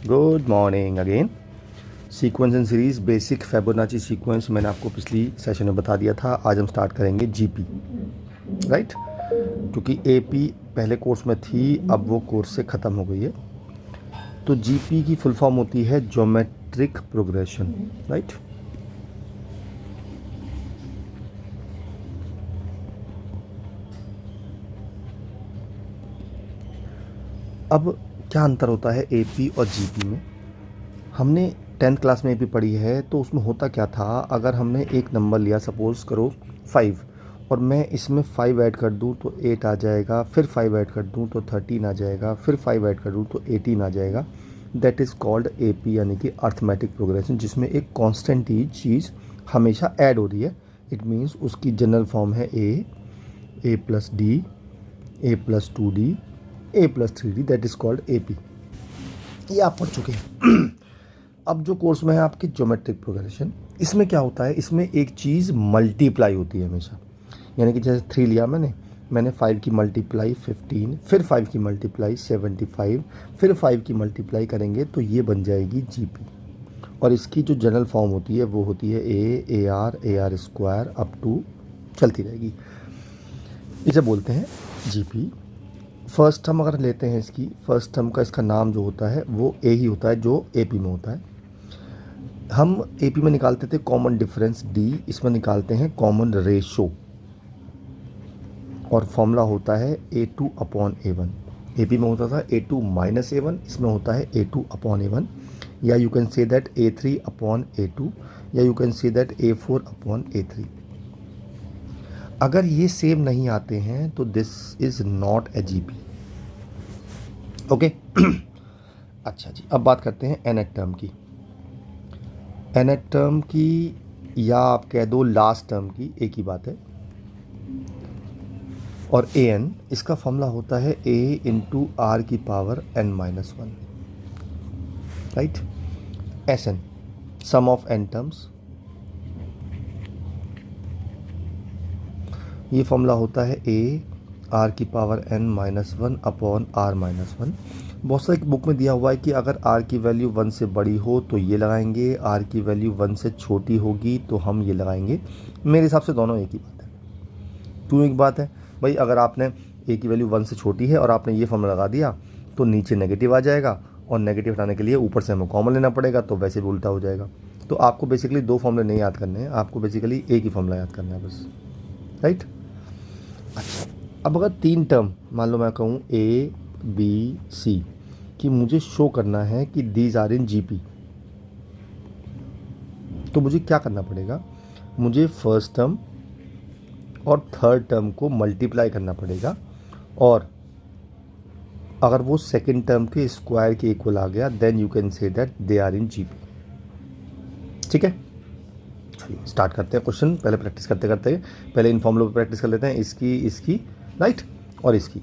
Good morning again. Sequence and series basic Fibonacci sequence मैंने आपको पिछली सेशन में बता दिया था। आज हम स्टार्ट करेंगे जीपी, राइट? क्योंकि एपी पहले कोर्स में थी, अब वो कोर्स से ख़त्म हो गई है। तो जीपी की फुल फॉर्म होती है ज्योमेट्रिक प्रोग्रेशन, राइट? अब क्या अंतर होता है एपी और जीपी में? हमने 10th क्लास में एपी पढ़ी है, तो उसमें होता क्या था, अगर हमने एक नंबर लिया, सपोज़ करो 5, और मैं इसमें 5 ऐड कर दूं तो 8 आ जाएगा, फिर 5 ऐड कर दूं तो 13 आ जाएगा, फिर 5 ऐड कर दूं तो 18 आ जाएगा। दैट इज़ कॉल्ड एपी, यानी कि अर्थमेटिक प्रोग्रेशन, जिसमें एक कांस्टेंट ही चीज़ हमेशा ऐड हो रही है। इट मीन्स उसकी जनरल फॉर्म है a plus d, a plus 2d, a plus 3d, that is called AP. ये आप पढ़ चुके हैं। अब जो कोर्स में है आपकी ज्योमेट्रिक प्रोग्रेशन, इसमें क्या होता है, इसमें एक चीज़ मल्टीप्लाई होती है हमेशा। यानी कि जैसे 3 लिया मैंने 5 की मल्टीप्लाई 15, फिर 5 की मल्टीप्लाई 75, फिर 5 की मल्टीप्लाई करेंगे तो ये बन जाएगी जीपी। और इसकी जो जनरल फॉर्म होती है वो होती है a are square up to चलती रहेगी। इसे बोलते हैं जीपी। फर्स्ट टर्म अगर लेते हैं, इसकी फर्स्ट टर्म का इसका नाम जो होता है वो ए ही होता है, जो एपी में होता है। हम एपी में निकालते थे कॉमन डिफरेंस डी, इसमें निकालते हैं कॉमन रेशो, और फॉर्मूला होता है A2 अपॉन A1। एपी में होता था A2 माइनस A1, इसमें होता है A2 अपॉन A1, या you can say that A3 upon A2, या you can say that A4 upon A3। अगर ये सेम नहीं आते हैं तो this is not a GP, okay? अच्छा जी, अब बात करते हैं nth टर्म की। nth टर्म की, या आप कह दो लास्ट टर्म की, एक ही बात है। और an, इसका फॉर्मूला होता है a इंटू आर की power n-1, right? Sn, sum of n terms, ये फॉर्मूला होता है a आर की पावर n-1 अपॉन r-1। बहुत सारी बुक में दिया हुआ है कि अगर r की वैल्यू 1 से बड़ी हो तो ये लगाएंगे, r की वैल्यू 1 से छोटी होगी तो हम ये लगाएंगे। मेरे हिसाब से दोनों एक ही बात है। क्यों एक बात है भाई? अगर आपने a की वैल्यू 1 से छोटी है और आपने ये फॉर्मूला लगा दिया तो नीचे नेगेटिव आ जाएगा, और नेगेटिव हटाने के लिए ऊपर से हमें कॉमन लेना पड़ेगा, तो वैसे भी उल्टा हो जाएगा। तो आपको बेसिकली 2 फॉर्मूले नहीं याद करने हैं, आपको बेसिकली एक ही फॉर्मूला याद करना है बस, राइट? अच्छा, अब अगर 3 टर्म, मान लो मैं कहूँ ए बी सी, कि मुझे शो करना है कि दीज आर इन जीपी, तो मुझे क्या करना पड़ेगा? मुझे फर्स्ट टर्म और थर्ड टर्म को मल्टीप्लाई करना पड़ेगा, और अगर वो सेकेंड टर्म के स्क्वायर के इक्वल आ गया, then you can say that they are in GP. ठीक है, चलिए स्टार्ट करते हैं क्वेश्चन। पहले प्रैक्टिस करते करते पहले इन फॉर्मूलों पर प्रैक्टिस कर लेते हैं, इसकी राइट, और इसकी।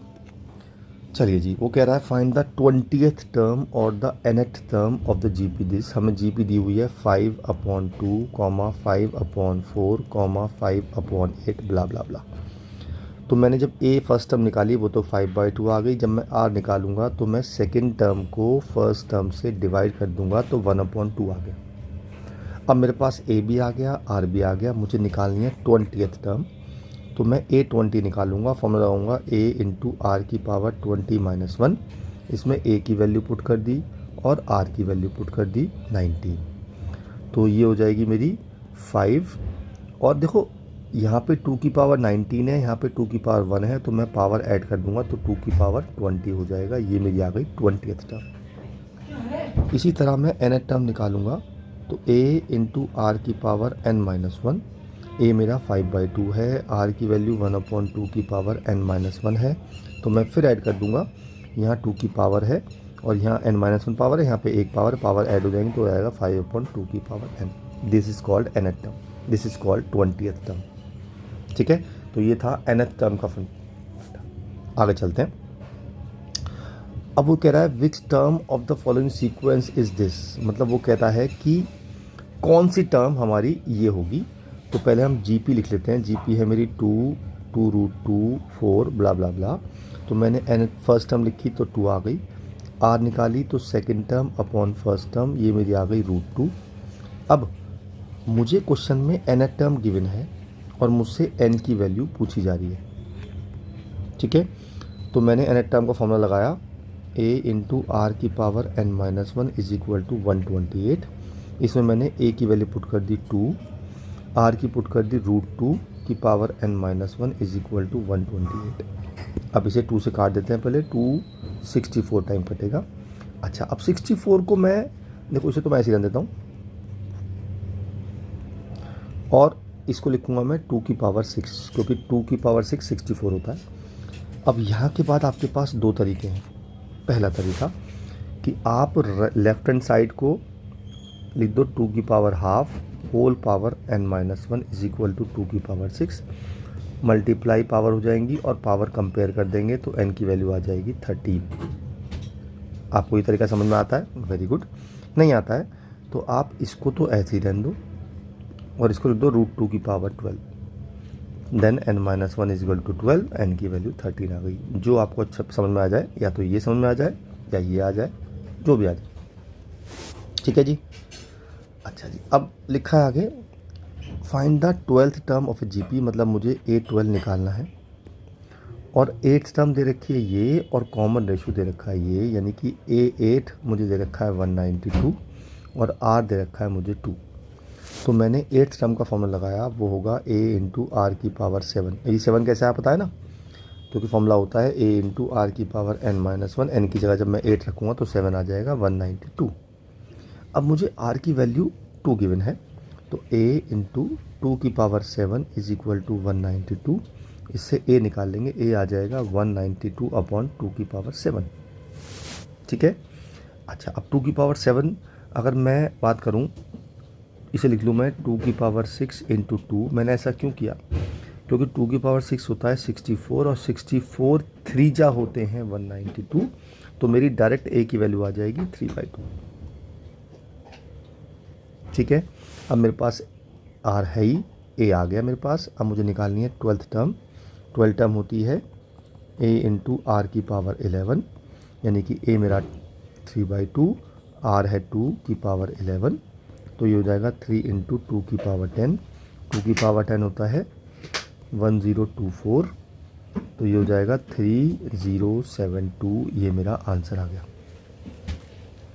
चलिए जी, वो कह रहा है फाइंड द 20th टर्म और the nth term of the GP. This हमें जीपी दी हुई है 5/2, 5/4, 5/8, ब्ला ब्ला ब्ला। तो मैंने जब ए फर्स्ट टर्म निकाली वो तो 5/2 आ गई। जब मैं आर निकालूंगा तो मैं सेकेंड टर्म को फर्स्ट टर्म से डिवाइड कर दूंगा, तो 1/2 आ गया। अब मेरे पास ए भी आ गया, आर भी आ गया, मुझे निकालनी है 20th टर्म। तो मैं A20 निकालूंगा, फॉर्मूला लगाऊंगा a इंटू आर की पावर 20-1। इसमें a की वैल्यू पुट कर दी और r की वैल्यू पुट कर दी 19। तो ये हो जाएगी मेरी 5। और देखो यहाँ पे 2 की पावर 19 है, यहाँ पे 2 की पावर 1 है, तो मैं पावर ऐड कर दूंगा तो 2 की पावर 20 हो जाएगा। ये मेरी आ गई 20th टर्म। इसी तरह मैं nth टर्म निकालूंगा, तो a इंटू आर की पावर n-1। ए मेरा 5/2 है, आर की वैल्यू 1/2 की पावर n-1 है, तो मैं फिर ऐड कर दूंगा। यहाँ 2 की पावर है और यहाँ n-1 पावर है, यहाँ पे एक पावर ऐड हो जाएंगे तो आएगा 5/2 की power n। This is called nth term, this is called 20th term. ठीक है, तो ये था nth टर्म का फंड। आगे चलते हैं। अब वो कह रहा है which term of the following sequence is this, मतलब वो कहता है कि कौन सी टर्म हमारी ये होगी। तो पहले हम जीपी लिख लेते हैं। जीपी है मेरी 2√2 4 ब्ला ब्ला ब्ला। तो मैंने फर्स्ट टर्म लिखी तो 2 आ गई, आर निकाली तो second term upon first term, ये मेरी आ गई √2। अब मुझे क्वेश्चन में n टर्म गिवन है और मुझसे n की वैल्यू पूछी जा रही है, ठीक है। तो मैंने n टर्म का फॉर्मूला लगाया, a इंटू आर की power n-1 is equal to 128। इसमें मैंने a की वैल्यू पुट कर दी 2, r की पुट कर दी √2 की power n-1 is equal to 128। अब इसे 2 से काट देते हैं, पहले 264 टाइम कटेगा। अच्छा, अब 64 को मैं, देखो इसे तो मैं ऐसे ही रख देता हूँ और इसको लिखूंगा मैं 2 की पावर 6, क्योंकि 2 की पावर 6 64 होता है। अब यहाँ के बाद आपके पास दो तरीके हैं। पहला तरीका कि आप लेफ्ट हैंड साइड को लिख दो 2 की power half whole power n-1 is equal to 2 की पावर 6, मल्टीप्लाई पावर हो जाएंगी और पावर कंपेयर कर देंगे तो n की वैल्यू आ जाएगी 13। आपको ये तरीका समझ में आता है? Very good. नहीं आता है तो आप इसको तो ऐसे ही रहने दो और इसको लिख दो √2 की power 12, then n-1 is equal to 12, n की वैल्यू 13 आ गई। जो आपको अच्छा समझ में आ जाए, या तो ये समझ में आ जाए या ये आ जाए, जो भी आ जाए, ठीक है जी। अच्छा जी, अब लिखा है आगे, find the 12th term of a GP, मतलब मुझे A12 निकालना है और 8th टर्म दे रखी है ये और कॉमन रेशो दे रखा है ये, यानी कि A8 मुझे दे रखा है 192 और R दे रखा है मुझे 2। तो मैंने 8th टर्म का फॉर्मूला लगाया, वो होगा A इंटू आर की पावर 7। ये 7 कैसे आप पता है ना, क्योंकि फॉर्मूला होता है A इंटू आर की पावर n-1, n की जगह जब मैं 8 रखूँगा तो 7 आ जाएगा 192। अब मुझे R की वैल्यू 2 गिवन है, तो A इंटू 2 की पावर 7 इज इक्वल टू 192। इससे A निकाल लेंगे, A आ जाएगा 192 अपॉन 2 की पावर 7, ठीक है। अच्छा, अब 2 की पावर 7 अगर मैं बात करूं, इसे लिख लूँ मैं 2 की पावर 6 इंटू 2। मैंने ऐसा क्यों किया, क्योंकि 2 की पावर 6 होता है 64 और 64 3 जा होते हैं 192, तो मेरी डायरेक्ट A की वैल्यू आ जाएगी 3/2, ठीक है। अब मेरे पास R है ही, A आ गया मेरे पास। अब मुझे निकालनी है 12th टर्म। 12th टर्म होती है A इंटू आर की पावर 11, यानी कि A मेरा 3/2, R है 2 की पावर 11, तो ये हो जाएगा 3 इंटू 2 की पावर 10। 2 की पावर 10 होता है 1024, तो ये हो जाएगा 3072। ये मेरा आंसर आ गया,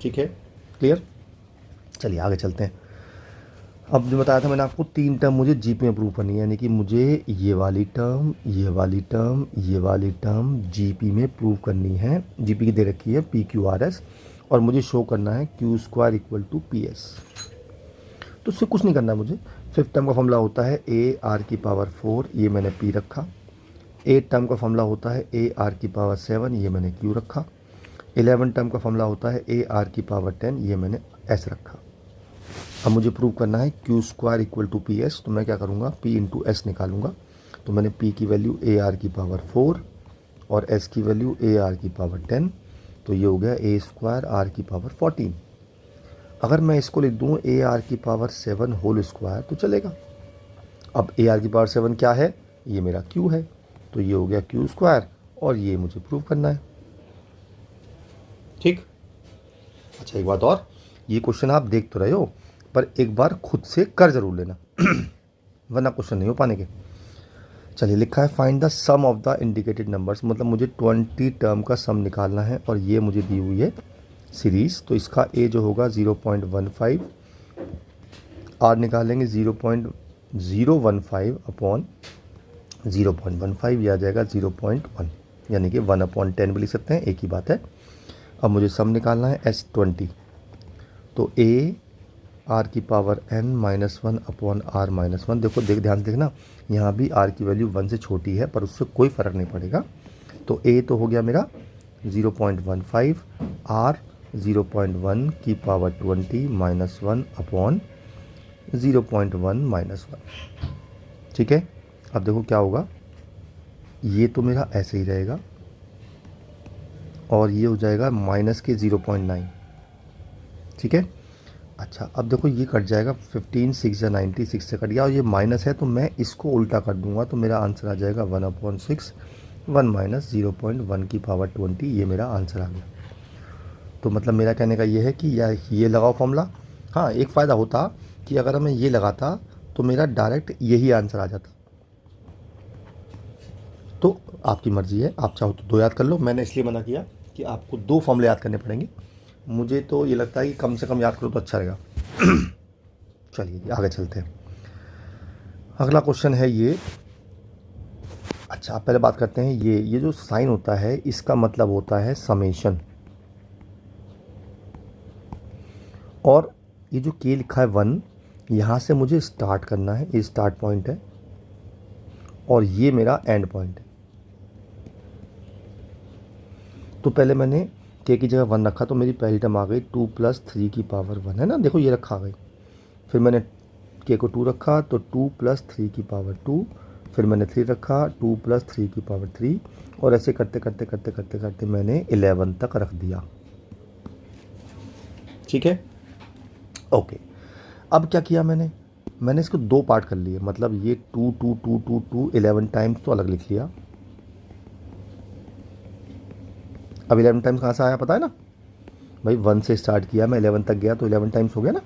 ठीक है, क्लियर। चलिए आगे चलते हैं। अब जो बताया था मैंने आपको, 3 टर्म मुझे जीपी में प्रूव करनी है, यानी कि मुझे ये वाली टर्म, ये वाली टर्म, ये वाली टर्म जीपी में प्रूव करनी है। जीपी की दे रखी है PQRS और मुझे शो करना है Q² इक्वल टू PS। तो उससे कुछ नहीं करना है मुझे। 5th टर्म का फॉर्मूला होता है A R की पावर 4, ये मैंने P रखा। 8th टर्म का फॉर्मूला होता है A R की पावर 7, ये मैंने Q रखा। 11th टर्म का फॉर्मूला होता है A R की पावर 10, ये मैंने S रखा। अब मुझे प्रूव करना है Q² इक्वल टू PS, तो मैं क्या करूँगा, P इंटू S निकालूंगा। तो मैंने P की वैल्यू A R की पावर 4 और S की वैल्यू A R की पावर 10, तो ये हो गया A² R की पावर 14। अगर मैं इसको लिख दूँ A R की पावर 7 होल स्क्वायर तो चलेगा। अब A R की पावर 7 क्या है, ये मेरा Q है, तो ये हो गया Q² और ये मुझे प्रूव करना है, ठीक। अच्छा, एक बात और, ये क्वेश्चन आप देख तो रहे हो पर एक बार खुद से कर जरूर लेना वरना क्वेश्चन नहीं हो पाने के। चलिए, लिखा है find the sum of the indicated numbers, मतलब मुझे 20 टर्म का सम निकालना है और ये मुझे दी हुई है सीरीज़। तो इसका A जो होगा 0.15, R निकालेंगे 0.015 अपॉन 0.15, ये आ जाएगा 0.1, यानी कि 1/10 भी लिख सकते हैं, एक ही बात है। अब मुझे सम निकालना है S20, तो A R की पावर n-1 अपॉन R-1। देखो ध्यान से देखना, यहाँ भी R की वैल्यू 1 से छोटी है पर उससे कोई फ़र्क नहीं पड़ेगा। तो A तो हो गया मेरा 0.15, R 0.1 की पावर 20 -1 अपॉन 0.1 -1, ठीक है। अब देखो क्या होगा, ये तो मेरा ऐसे ही रहेगा और ये हो जाएगा माइनस के 0.9, ठीक है। अच्छा, अब देखो ये कट जाएगा, 15 6 या 96 से कट गया और ये माइनस है तो मैं इसको उल्टा कर दूंगा, तो मेरा आंसर आ जाएगा 1/6, 1 - 0.1 की पावर 20, ये मेरा आंसर आ गया। तो मतलब मेरा कहने का ये है कि या ये लगाओ फॉर्मूला। हाँ, एक फ़ायदा होता कि अगर मैं ये लगाता तो मेरा डायरेक्ट यही आंसर आ जाता। तो आपकी मर्ज़ी है, आप चाहो तो 2 याद कर लो। मैंने इसलिए मना किया कि आपको 2 फॉर्मूले याद करने पड़ेंगे। मुझे तो ये लगता है कि कम से कम याद करो तो अच्छा रहेगा। चलिए आगे चलते हैं। अगला क्वेश्चन है ये। अच्छा, आप पहले बात करते हैं ये जो साइन होता है इसका मतलब होता है समेशन। और ये जो के लिखा है 1, यहाँ से मुझे स्टार्ट करना है, ये स्टार्ट पॉइंट है और ये मेरा एंड पॉइंट है। तो पहले मैंने के की जगह 1 रखा तो मेरी पहली टर्म आ गई 2 + 3 की पावर 1, है ना, देखो ये रखा आ गई। फिर मैंने के को 2 रखा तो 2 + 3 की पावर 2। फिर मैंने 3 रखा 2 + 3 की पावर 3। और ऐसे करते करते करते करते करते मैंने 11 तक रख दिया। ठीक है, ओके। अब क्या किया मैंने इसको 2 पार्ट कर लिए, मतलब ये 2 2 2 2 2 11 टाइम्स तो अलग लिख लिया। अब 11 टाइम्स कहाँ से आया पता है ना भाई, 1 से स्टार्ट किया मैं 11 तक गया तो 11 टाइम्स हो गया ना।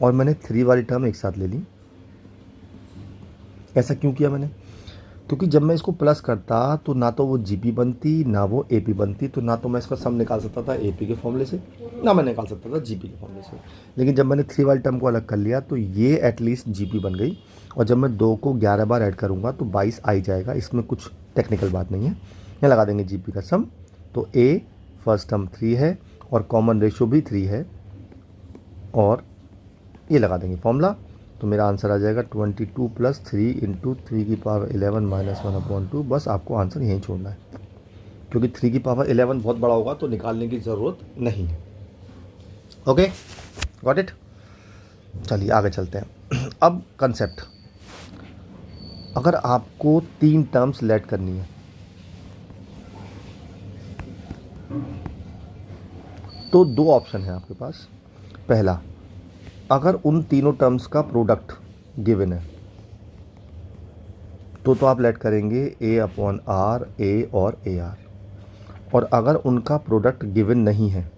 और मैंने 3 वाली टर्म एक साथ ले ली। ऐसा क्यों किया मैंने? क्योंकि जब मैं इसको प्लस करता तो ना तो वो जीपी बनती ना वो एपी बनती, तो ना तो मैं इसका सम निकाल सकता था एपी के फॉर्मूले से ना मैं निकाल सकता था जीपी के फॉर्मूले से। लेकिन जब मैंने 3 वाली टर्म को अलग कर लिया तो ये एटलीस्ट जीपी बन गई। और जब मैं 2 को 11 बार ऐड करूँगा तो 22 आ ही जाएगा, इसमें कुछ टेक्निकल बात नहीं है। यहाँ लगा देंगे जीपी का सम। तो ए फर्स्ट टर्म 3 है और कॉमन रेशो भी 3 है और ये लगा देंगे फॉर्मूला। तो मेरा आंसर आ जाएगा 22 + 3 × 3 की पावर 11 - 1/2। बस आपको आंसर यहीं छोड़ना है, क्योंकि 3 की पावर 11 बहुत बड़ा होगा तो निकालने की ज़रूरत नहीं है। Okay, got it. चलिए आगे चलते हैं। अब कंसेप्ट, अगर आपको 3 टर्म्स लेट करनी है तो 2 ऑप्शन है आपके पास। पहला, अगर उन तीनों टर्म्स का प्रोडक्ट गिवन है तो आप लेट करेंगे A/R, A और AR। और अगर उनका प्रोडक्ट गिवन नहीं है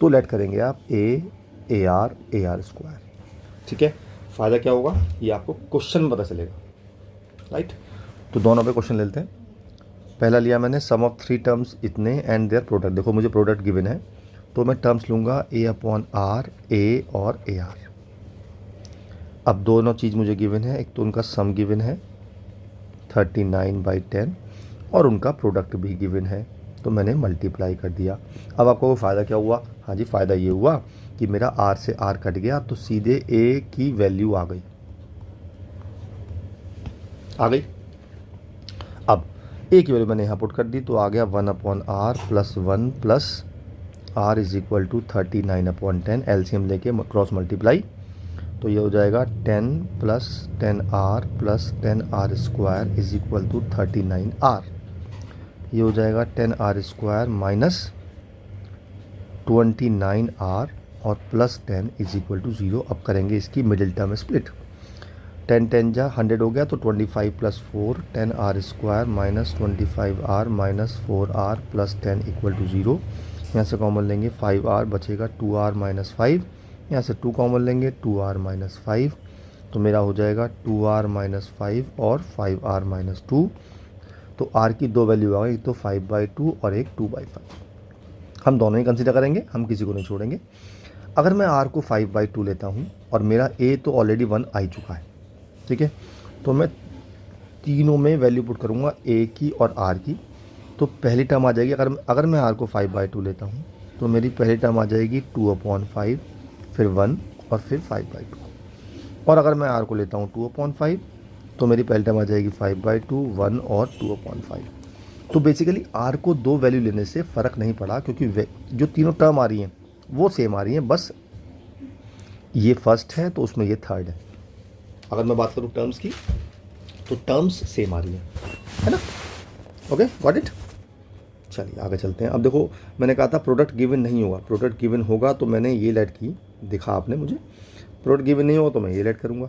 तो लेट करेंगे आप AR, AR²। ठीक है, फ़ायदा क्या होगा ये आपको क्वेश्चन में पता चलेगा, राइट। तो दोनों पे क्वेश्चन लेते हैं। पहला लिया मैंने सम ऑफ 3 टर्म्स इतने एंड देयर प्रोडक्ट। देखो मुझे प्रोडक्ट गिवन है तो मैं टर्म्स लूँगा A/R, A और AR। अब दोनों चीज़ मुझे गिवन है, एक तो उनका सम गिवन है 39/10 और उनका प्रोडक्ट भी गिवन है, तो मैंने मल्टीप्लाई कर दिया। अब आपको वो फ़ायदा क्या हुआ? हाँ जी, फ़ायदा ये हुआ कि मेरा R से R कट गया तो सीधे A की वैल्यू आ गई। अब A की वैल्यू मैंने यहाँ पुट कर दी तो आ गया 1/R + 1 + R = 39/10। एलसीएम लेके क्रॉस मल्टीप्लाई तो ये हो जाएगा 10 + 10R + 10R² = 39R। ये हो जाएगा 10R² - 29R और +10 = 0। अब करेंगे इसकी मिडिल टर्म स्प्लिट। 10 10 जा 100 हो गया तो 25 + 4 10R² - 25R - 4R + 10 = 0। यहाँ से कॉमन लेंगे 5R बचेगा 2R - 5। यहाँ से 2 कॉमन लेंगे 2R - 5। तो मेरा हो जाएगा 2R - 5 और 5R - 2। तो R की 2 वैल्यू आ गई, एक तो 5/2 और एक 2/5। हम दोनों ही कंसीडर करेंगे, हम किसी को नहीं छोड़ेंगे। अगर मैं R को 5/2 लेता हूँ और मेरा A तो ऑलरेडी 1 आ ही चुका है, ठीक है, तो मैं तीनों में वैल्यू पुट करूँगा A की और R की। तो पहली टर्म आ जाएगी, अगर मैं R को 5/2 लेता हूँ तो मेरी पहली टर्म आ जाएगी 2/5, फिर 1 और फिर 5/2। और अगर मैं R को लेता हूँ 2/5 तो मेरी पहली टर्म आ जाएगी 5/2, 1 और 2/5। तो बेसिकली R को 2 वैल्यू लेने से फ़र्क नहीं पड़ा, क्योंकि जो तीनों टर्म आ रही हैं वो सेम आ रही हैं, बस ये फर्स्ट है तो उसमें ये थर्ड है। अगर मैं बात करूँ टर्म्स की तो टर्म्स सेम आ रही है ना। Okay, got it. चलिए आगे चलते हैं। अब देखो मैंने कहा था प्रोडक्ट गिवन नहीं होगा, प्रोडक्ट गिवन होगा तो मैंने ये लेट की, देखा आपने मुझे। प्रोडक्ट गिवन नहीं हो तो मैं ये लेट करूँगा,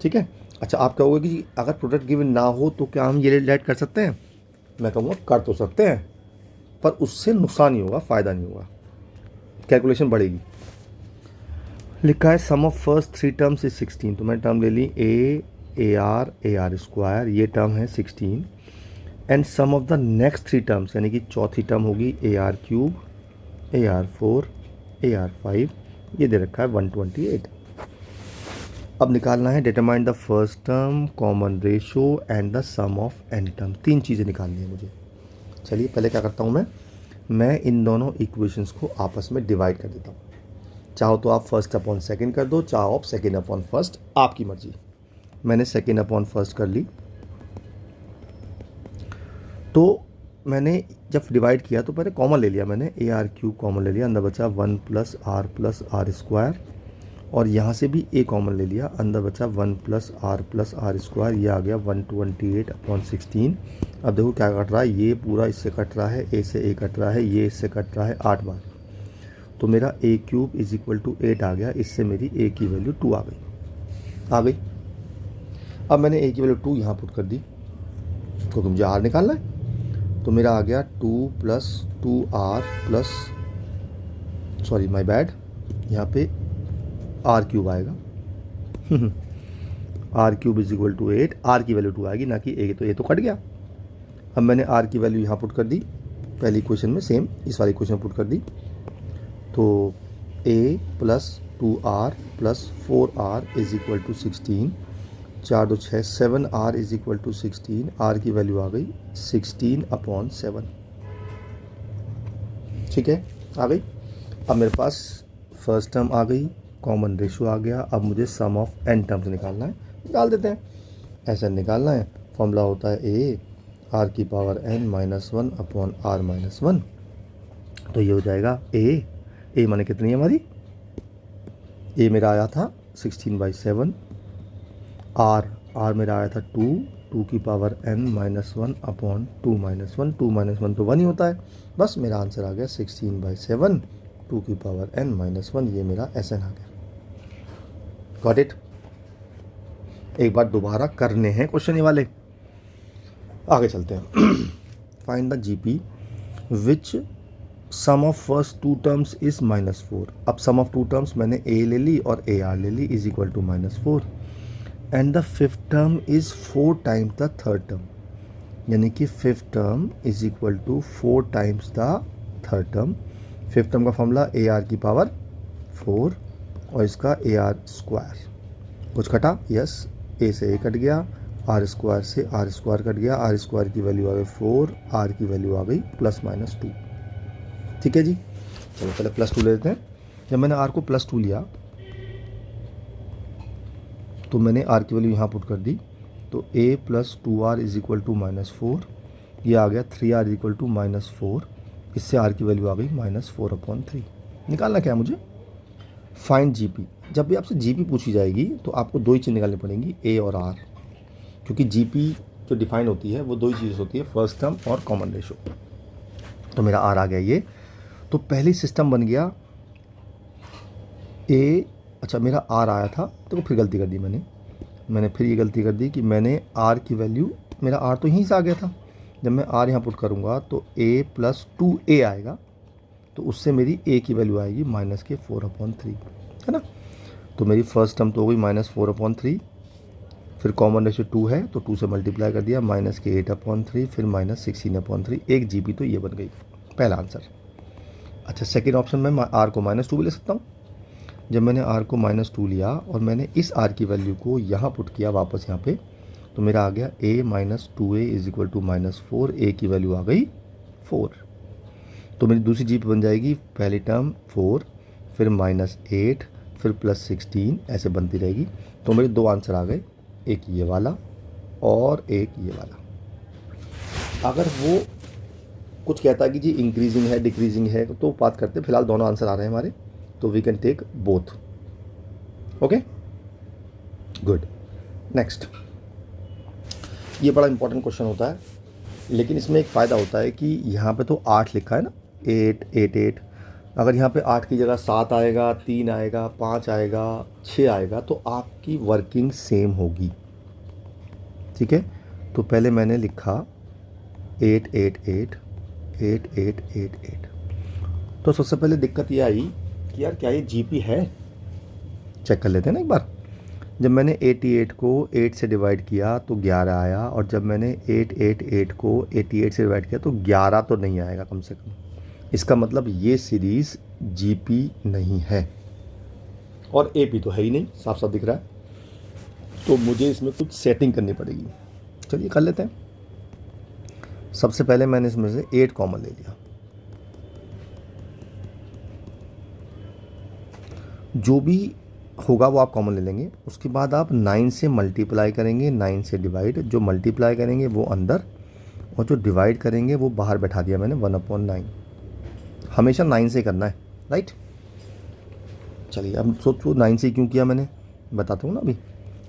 ठीक है। अच्छा, आप कहोगे कि अगर प्रोडक्ट गिवन ना हो तो क्या हम ये लेट कर सकते हैं? मैं कहूँगा कर तो सकते हैं, पर उससे नुकसान ही होगा, फ़ायदा नहीं होगा, कैलकुलेशन बढ़ेगी। लिखा है sum of first 3 terms is 16, तो मैंने टर्म ले ली ए आर स्क्वायर, ये टर्म है 16, and sum of the next 3 terms यानी कि चौथी टर्म होगी a are cube, a r 4, a r 5, ये दे रखा है 128। अब निकालना है determine the first term, common ratio and the sum of n term. 3 चीज़ें निकालनी है मुझे। चलिए पहले क्या करता हूँ मैं इन दोनों इक्वेशंस को आपस में डिवाइड कर देता हूँ। चाहो तो आप फर्स्ट अपॉन सेकंड कर दो, चाहो आप सेकंड अपॉन फर्स्ट, आपकी मर्जी। मैंने सेकंड अपॉन फर्स्ट कर ली। तो मैंने जब डिवाइड किया तो पहले कॉमन ले लिया, मैंने ए आर क्यूब कॉमन ले लिया, अंदर बचा 1 प्लस आर स्क्वायर, और यहाँ से भी ए कॉमन ले लिया, अंदर बचा 1 प्लस आर स्क्वायर, ये आ गया 128 अपॉन 16। अब देखो क्या कट रहा है, ये पूरा इससे कट रहा है, ए से ए कट रहा है, ये इससे कट रहा है 8 बार, तो मेरा ए क्यूब इज इक्वल टू 8 आ गया। इससे मेरी ए की वैल्यू 2 आ गई। अब मैंने ए की वैल्यू 2 यहाँ पुट कर दी, क्योंकि मुझे आर निकालना है। तो मेरा आ गया 2 प्लस 2r प्लस, सॉरी माय बैड, यहाँ पे आर क्यूब आएगा r cube is equal to 8, r की वैल्यू 2 आएगी, ना कि ए, तो ए तो कट गया। अब मैंने आर की वैल्यू यहाँ पुट कर दी, पहली इक्वेशन में सेम इस वाली इक्वेशन में पुट कर दी। तो a plus 2r plus 4r is equal to 16, 4 2 6 7r is equal to 16, r की वैल्यू आ गई 16 अपॉन 7। ठीक है, आ गई। अब मेरे पास फर्स्ट टर्म आ गई, कॉमन रेशो आ गया। अब मुझे सम ऑफ एन टर्म्स निकालना है, निकाल देते हैं। ऐसा निकालना है, फॉर्मूला होता है ए आर की power n minus 1 upon r minus 1। तो ये हो जाएगा ए माने कितनी है हमारी, ए मेरा आया था 16/7, आर मेरा आया था 2 की power n minus 1 upon 2 minus 1, 2 minus 1 तो 1 ही होता है। बस मेरा आंसर आ गया 16/7, 2 की पावर n माइनस 1, ये मेरा SN आ गया। Got it. एक बार दोबारा करने हैं क्वेश्चन ये वाले, आगे चलते हैं। Find the GP which sum of first 2 terms is -4। अब सम ऑफ 2 टर्म्स मैंने ए ले ली और ए आर ले ली, is equal to -4, and the fifth term is 4 times the third term, यानी कि fifth term is equal to 4 times the third term. Fifth term का formula a r की पावर 4 और इसका ए आर स्क्वायर। कुछ कटा, यस, ए से ए cut गया, आर स्क्वायर से आर स्क्वायर कट गया, आर स्क्वायर की वैल्यू आ गई 4, आर की वैल्यू आ गई +-2। ठीक है जी, चलो पहले +2 ले लेते हैं। जब मैंने आर को +2 लिया तो मैंने आर की वैल्यू यहाँ पुट कर दी, तो a plus 2r is equal to -4, ये आ गया 3r इज इक्वल टू -4, इससे r की वैल्यू आ गई -4/3। निकालना क्या है मुझे, फाइंड जीपी। जब भी आपसे जीपी पूछी जाएगी तो आपको 2 ही चीज़ निकालनी पड़ेंगी, a और r, क्योंकि जीपी जो डिफाइन होती है वो 2 ही चीज़ होती है, फर्स्ट टर्म और कॉमन रेशो। तो मेरा r आ गया ये, तो पहली सिस्टम बन गया a, अच्छा मेरा r आया था, तो फिर गलती कर दी मैंने फिर ये गलती कर दी कि मैंने r की वैल्यू, मेरा r तो यहीं से आ गया था, जब मैं r यहाँ पुट करूँगा तो a प्लस 2a आएगा, तो उससे मेरी a की वैल्यू आएगी -4/3, है ना। तो मेरी फर्स्ट टर्म तो हो गई -4/3, फिर कॉमन रेशो 2 है तो 2 से मल्टीप्लाई कर दिया, -8/3, फिर -16/3, एक जीपी तो ये बन गई, पहला आंसर। अच्छा सेकेंड ऑप्शन में r को -2 भी ले सकता हूँ। जब मैंने r को -2 लिया और मैंने इस r की वैल्यू को यहाँ पुट किया वापस यहाँ पे, तो मेरा आ गया a - 2a is equal to -4, a की वैल्यू आ गई 4। तो मेरी दूसरी जीपी बन जाएगी, पहली टर्म 4, फिर -8, फिर +16, ऐसे बनती रहेगी। तो मेरे 2 आंसर आ गए, एक ये वाला और एक ये वाला। अगर वो कुछ कहता है कि जी इंक्रीजिंग है डिक्रीजिंग है तो बात करते हैं, फिलहाल दोनों आंसर आ रहे हैं हमारे, तो we can take both. Okay good. Next, ये बड़ा इंपॉर्टेंट क्वेश्चन होता है, लेकिन इसमें एक फ़ायदा होता है कि यहाँ पे तो 8 लिखा है ना, 8 8 8, अगर यहाँ पे 8 की जगह 7 आएगा, 3 आएगा, 5 आएगा, 6 आएगा, तो आपकी वर्किंग सेम होगी। ठीक है, तो पहले मैंने लिखा 8 8 8, 8 तो सबसे पहले दिक्कत ये आई कि यार क्या ये जीपी है, चेक कर लेते हैं ना एक बार। जब मैंने 88 को 8 से डिवाइड किया तो 11 आया, और जब मैंने 888 को 88 से डिवाइड किया तो 11 तो नहीं आएगा कम से कम। इसका मतलब ये सीरीज़ जीपी नहीं है, और एपी तो है ही नहीं, साफ साफ दिख रहा है। तो मुझे इसमें कुछ सेटिंग करनी पड़ेगी। चलिए कर लेते हैं। सबसे पहले मैंने इसमें से 8 कॉमन ले लिया। जो भी होगा वो आप कॉमन ले लेंगे। उसके बाद आप 9 से मल्टीप्लाई करेंगे, 9 से डिवाइड। जो मल्टीप्लाई करेंगे वो अंदर, और जो डिवाइड करेंगे वो बाहर बैठा दिया मैंने 1/9। हमेशा 9 से करना है, राइट। चलिए अब सोचो 9 से क्यों किया मैंने, बताता हूँ ना अभी।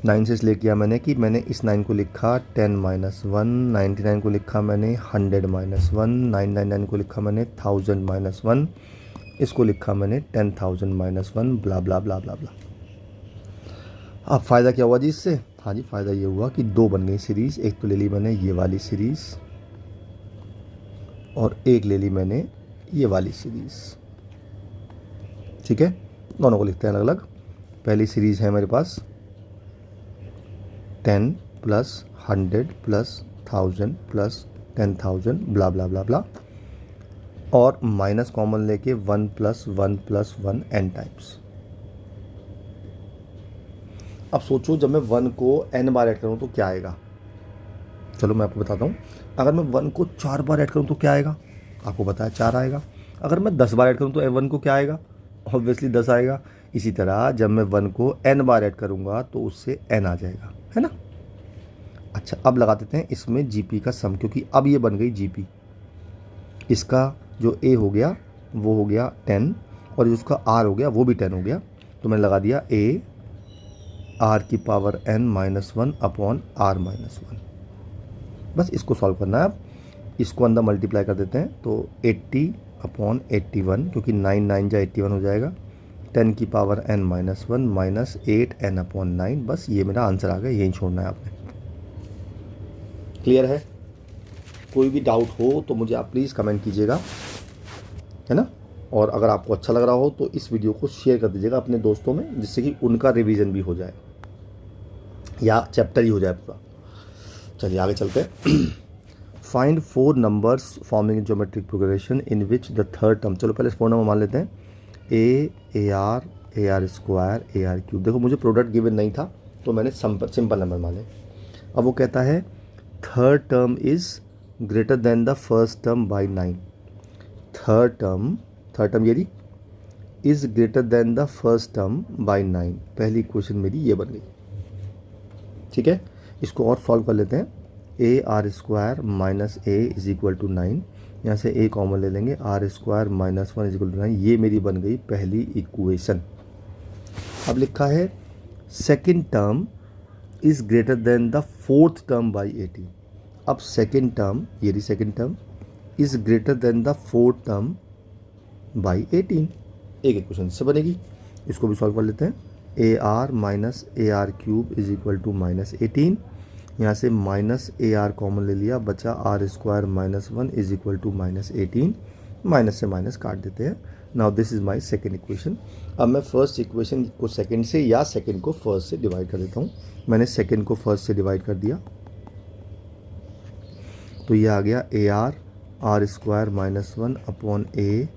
9 से इसलिए किया मैंने कि मैंने इस 9 को लिखा 10 - 1, 99 को लिखा मैंने 100 - 1, 999 को लिखा मैंने 1000 - 1, इसको लिखा मैंने 10,000 - 1, ब्ला ब्ला ब्ला ब्ला ब्ला। अब फ़ायदा क्या हुआ जी इससे? हाँ जी, फ़ायदा ये हुआ कि 2 बन गई सीरीज़। एक तो ले ली मैंने ये वाली सीरीज़, और एक ले ली मैंने ये वाली सीरीज़। ठीक है, दोनों को लिखते हैं अलग अलग। पहली सीरीज़ है मेरे पास 10 + 100 + 1000 + 10,000 ब्ला ब्ला ब्ला ब्ला, और माइनस कॉमन लेके 1 + 1 + 1 n टाइम्स। अब सोचो जब मैं 1 को n बार ऐड करूँ तो क्या आएगा। चलो मैं आपको बताता हूँ। अगर मैं 1 को 4 बार ऐड करूँ तो क्या आएगा, आपको बताया 4 आएगा। अगर मैं 10 बार ऐड करूँ तो 1 को क्या आएगा, ऑब्वियसली 10 आएगा। इसी तरह जब मैं 1 को n बार ऐड करूँगा तो उससे n आ जाएगा, है ना। अच्छा, अब लगा देते हैं इसमें जीपी का सम, क्योंकि अब ये बन गई जीपी। इसका जो a हो गया वो हो गया 10, और जो उसका r हो गया वो भी 10 हो गया। तो मैंने लगा दिया a r⁻n - 1/r-1। बस इसको सॉल्व करना है। अब इसको अंदर मल्टीप्लाई कर देते हैं तो 80/81, क्योंकि 9 9 जा 81 हो जाएगा। 10⁻n - 1 - 8n/9। बस ये मेरा आंसर आ गया, यही छोड़ना है आपने। क्लियर है? कोई भी डाउट हो तो मुझे आप प्लीज़ कमेंट कीजिएगा, है ना। और अगर आपको अच्छा लग रहा हो तो इस वीडियो को शेयर कर दीजिएगा अपने दोस्तों में, जिससे कि उनका रिवीजन भी हो जाए, या चैप्टर ही हो जाए पूरा। चलिए आगे चलते हैं। Find 4 numbers forming geometric progression in which the third term. चलो पहले 4 नंबर मान लेते हैं। AR AR², देखो मुझे प्रोडक्ट गिवन नहीं था तो मैंने सिंपल नंबर माने। अब वो कहता है third term is greater than the first term by 9। Third term ये is greater than the first term by 9। पहली क्वेश्चन मेरी ये बन गई। ठीक है, इसको और सॉल्व कर लेते हैं। AR² - A = 9। यहाँ से a कॉमन ले लेंगे, R² - 1 = 9। ये मेरी बन गई पहली इक्वेशन। अब लिखा है second term is greater than the fourth term by 18। अब सेकेंड टर्म, ये रही second term, is greater than the fourth term by 18। एक इक्वेशन से बनेगी। इसको भी सॉल्व कर लेते हैं। AR - AR³ = -18। यहाँ से -AR कॉमन ले लिया, बचा R² - 1 = -18। माइनस से माइनस काट देते हैं। Now this is my second equation. अब मैं फर्स्ट इक्वेशन को सेकेंड से या सेकेंड को फर्स्ट से डिवाइड कर देता हूँ। मैंने सेकेंड को फर्स्ट से डिवाइड कर दिया तो ये आ गया AR R² - 1/A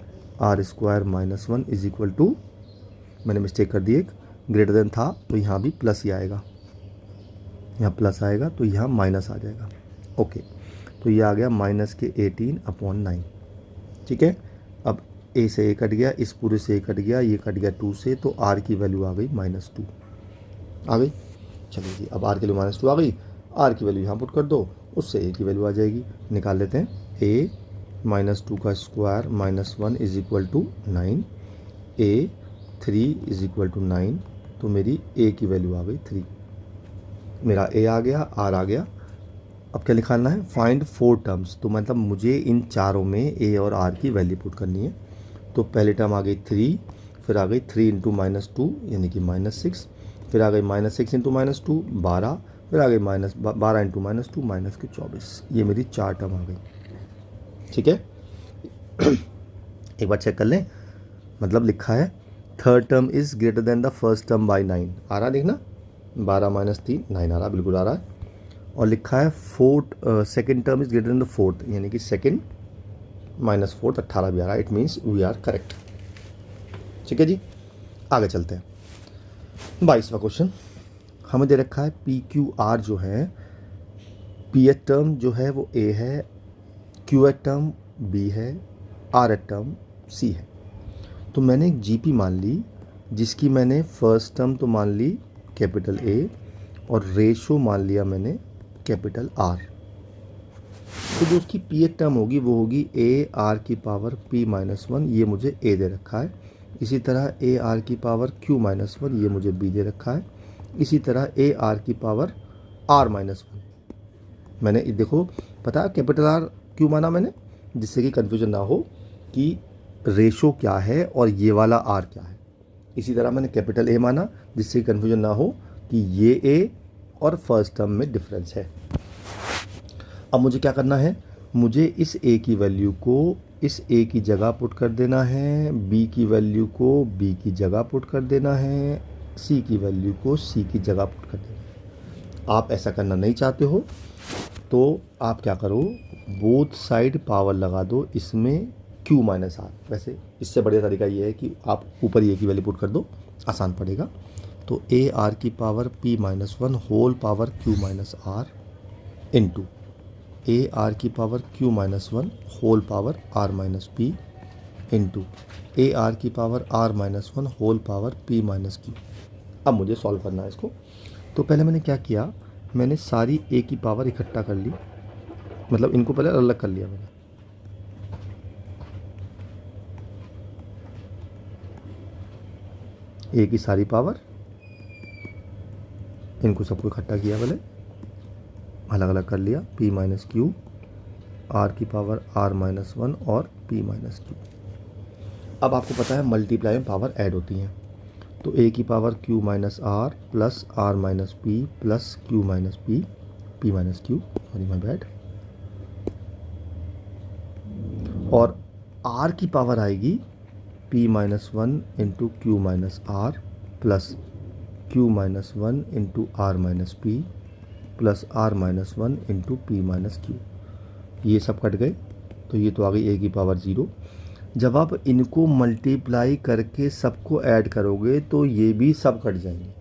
R² - 1 = मैंने मिस्टेक कर दी, एक ग्रेटर देन था तो यहाँ भी प्लस ही आएगा, यहाँ प्लस आएगा तो यहाँ माइनस आ जाएगा। ओके, तो ये आ गया -18/9। ठीक है, अब a से a कट गया, इस पूरे से a कट गया, ये कट गया 2 से, तो r की वैल्यू आ गई -2 आ गई। चलिए जी, अब r की वैल्यू -2 आ गई। r की वैल्यू यहाँ पुट कर दो, उससे a की वैल्यू आ जाएगी। निकाल लेते हैं। a -2 का स्क्वायर -1 = 9, a 3 = 9, तो मेरी a की वैल्यू आ गई 3। मेरा a आ गया, r आ गया। अब क्या निकालना है? Find 4 terms. तो मतलब मुझे इन चारों में a और r की वैल्यू पुट करनी है। तो पहली टर्म आ गई 3, फिर आ गई 3 × -2 यानी कि -6, फिर आ गई -6 × -2 12, फिर आ गई -12 × -2 -24। ये मेरी 4 टर्म आ गई। ठीक है, एक बार चेक कर लें, मतलब लिखा है third term is greater than the first term by 9, आ रहा है देखना, 12 माइनस 3 9 आ रहा, बिल्कुल आ रहा है। और लिखा है fourth second term is greater than the fourth, यानी कि सेकेंड माइनस फोर्थ 18 भी आ रहा है। It means we are correct. ठीक है जी, आगे चलते हैं। 22वां क्वेश्चन हमें दे रखा है पी क्यू आर जो है, पी एच टर्म जो है वो ए है, क्यू एच टर्म बी है, आर एच टर्म सी है। तो मैंने एक जी पी मान ली जिसकी मैंने फर्स्ट टर्म तो मान ली कैपिटल ए और रेशो मान लिया मैंने कैपिटल आर। तो जो उसकी पी एच टर्म होगी वो होगी ए आर की पावर पी माइनस 1, ये मुझे ए दे रखा है। इसी तरह ए आर की पावर क्यू माइनस 1, ये मुझे बी दे रखा है। इसी तरह ए आर की पावर आर माइनस 1, मैंने देखो पता कैपिटल आर क्यों माना मैंने, जिससे कि कन्फ्यूजन ना हो कि रेशो क्या है और ये वाला आर क्या है। इसी तरह मैंने कैपिटल ए माना जिससे कि कन्फ्यूजन ना हो कि ये ए और फर्स्ट टर्म में डिफरेंस है। अब मुझे क्या करना है, मुझे इस ए की वैल्यू को इस ए की जगह पुट कर देना है, बी की वैल्यू को बी की जगह पुट कर देना है, सी की वैल्यू को सी की जगह पुट कर देना है। आप ऐसा करना नहीं चाहते हो तो आप क्या करो, बोथ साइड पावर लगा दो इसमें q माइनस आर। वैसे इससे बढ़िया तरीका ये है कि आप ऊपर ए की वैल्यू पुट कर दो, आसान पड़ेगा। तो ए आर की power p minus 1 whole power q minus r into ए आर की power q minus 1 whole power r minus p into ए आर की power r minus 1 whole power p minus q. अब मुझे सॉल्व करना है इसको। तो पहले मैंने क्या किया, मैंने सारी ए की पावर इकट्ठा कर ली, मतलब इनको पहले अलग कर लिया मैंने। ए की सारी पावर, इनको सबको इकट्ठा किया, पहले अलग अलग कर लिया, p माइनस क्यू, आर की पावर r माइनस 1 और p माइनस क्यू। अब आपको पता है मल्टीप्लाई में पावर ऐड होती हैं, तो a की power q minus r plus r minus p plus q minus p, p minus q, sorry my bad. और r की पावर आएगी p minus 1 into q minus r plus q minus 1 into r minus p plus r minus 1 into p minus q. ये सब cut गए तो ये तो आ गई a की पावर 0। जब आप इनको मल्टीप्लाई करके सबको ऐड करोगे तो ये भी सब कट जाएंगे,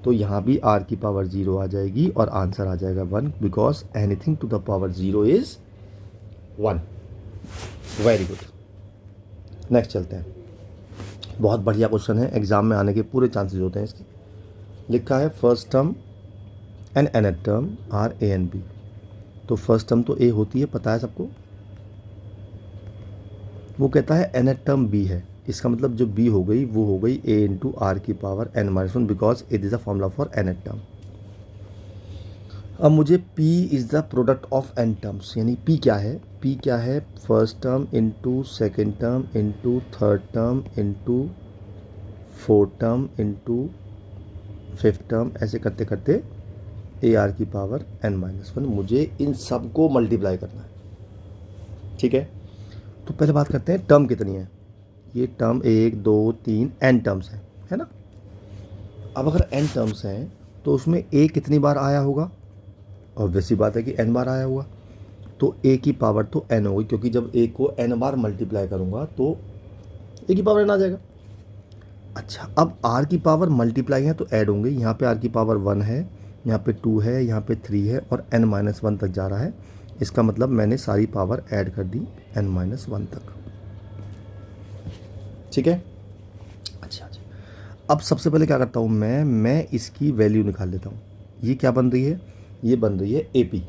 तो यहाँ भी r की पावर 0 आ जाएगी और आंसर आ जाएगा 1, because anything to the power 0 is 1। Very good, next चलते हैं। बहुत बढ़िया क्वेश्चन है, एग्जाम में आने के पूरे चांसेस होते हैं इसके। लिखा है first term and nth term are a and b. तो फर्स्ट टर्म तो ए होती है, पता है सबको। वो कहता है nth टर्म बी है, इसका मतलब जो बी हो गई वो हो गई ए इंटू आर की power n minus 1, because it is a formula for nth term. अब मुझे p is the product of n terms, यानी p क्या है, p क्या है, first term into second term into third term into fourth term into fifth term, ऐसे करते करते ए आर की पावर n माइनस 1। मुझे इन सब को मल्टीप्लाई करना है। ठीक है, तो पहले बात करते हैं टर्म कितनी है। ये टर्म 1 2 3 n टर्म्स है ना। अब अगर n टर्म्स हैं तो उसमें a कितनी बार आया होगा, ऑब्वियस सी बात है कि n बार आया होगा, तो a की पावर तो n होगी, क्योंकि जब a को n बार मल्टीप्लाई करूँगा तो a की पावर n आ जाएगा। अच्छा, अब r की पावर मल्टीप्लाई है तो ऐड होंगे, यहाँ पे r की पावर 1 है, यहाँ पे 2 है, यहाँ पे 3 है और n माइनस 1 तक जा रहा है। इसका मतलब मैंने सारी पावर ऐड कर दी n माइनस 1 तक। ठीक है, अच्छा, अब सबसे पहले क्या करता हूँ मैं इसकी वैल्यू निकाल लेता हूँ। ये क्या बन रही है, ये बन रही है AP।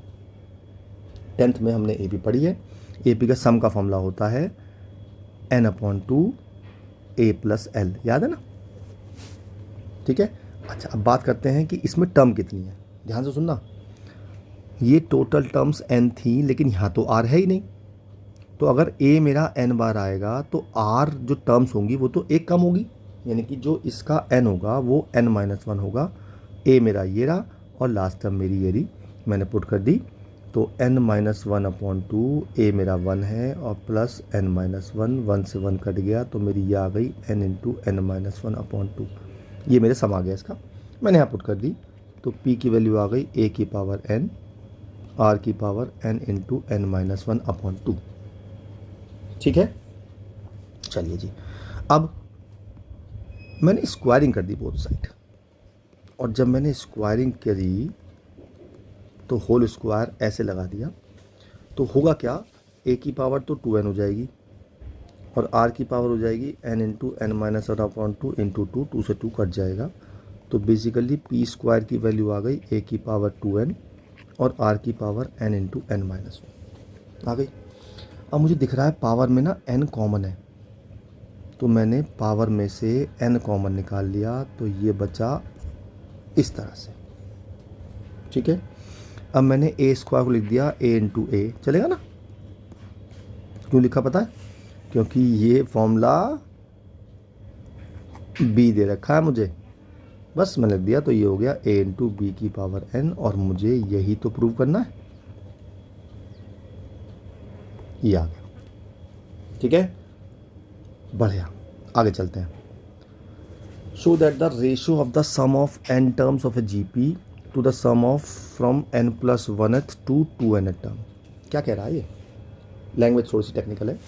10th में हमने AP पढ़ी है। AP का सम का फॉर्मूला होता है n/2 a प्लस l, याद है ना। ठीक है, अच्छा अब बात करते हैं कि इसमें टर्म कितनी है। ध्यान से सुनना, ये टोटल टर्म्स n थी, लेकिन यहाँ तो r है ही नहीं। तो अगर a मेरा n बार आएगा तो r जो टर्म्स होंगी वो तो एक कम होगी, यानी कि जो इसका n होगा वो n माइनस 1 होगा। a मेरा ये रहा और लास्ट टर्म मेरी ये रही, मैंने पुट कर दी तो n-1/2 a मेरा 1 है और प्लस n-1, 1 से 1 कट गया तो मेरी ये आ गई n इंटू n-1/2। ये मेरे सम आ गया इसका, मैंने यहाँ पुट कर दी। तो p की वैल्यू आ गई a की पावर n, r की पावर n इंटू n-1/2। ठीक है, चलिए जी। अब मैंने स्क्वायरिंग कर दी बोथ साइड, और जब मैंने स्क्वायरिंग करी तो होल स्क्वायर ऐसे लगा दिया, तो होगा क्या, a की पावर तो 2n हो जाएगी और r की पावर हो जाएगी n इंटू n-1/2 इंटू 2 से 2 कट जाएगा। तो बेसिकली पी स्क्वायर की वैल्यू आ गई a की पावर 2n और r की पावर n इंटू n-1 आ गई। अब मुझे दिख रहा है पावर में ना n कॉमन है, तो मैंने पावर में से n कॉमन निकाल लिया, तो ये बचा इस तरह से। ठीक है, अब मैंने a स्क्वायर को लिख दिया a इंटू ए, चलेगा ना? क्यों लिखा पता है? क्योंकि ये फॉर्मूला b दे रखा है मुझे, बस मैंने लिख दिया, तो ये हो गया a इंटू बी की पावर n, और मुझे यही तो प्रूव करना है। ये आ गया, ठीक है, बढ़िया, आगे चलते हैं। Show that the ratio of the sum of n terms of a GP to the sum of from n+1th to 2nth term. क्या कह रहा है ये? लैंग्वेज थोड़ी सी टेक्निकल है।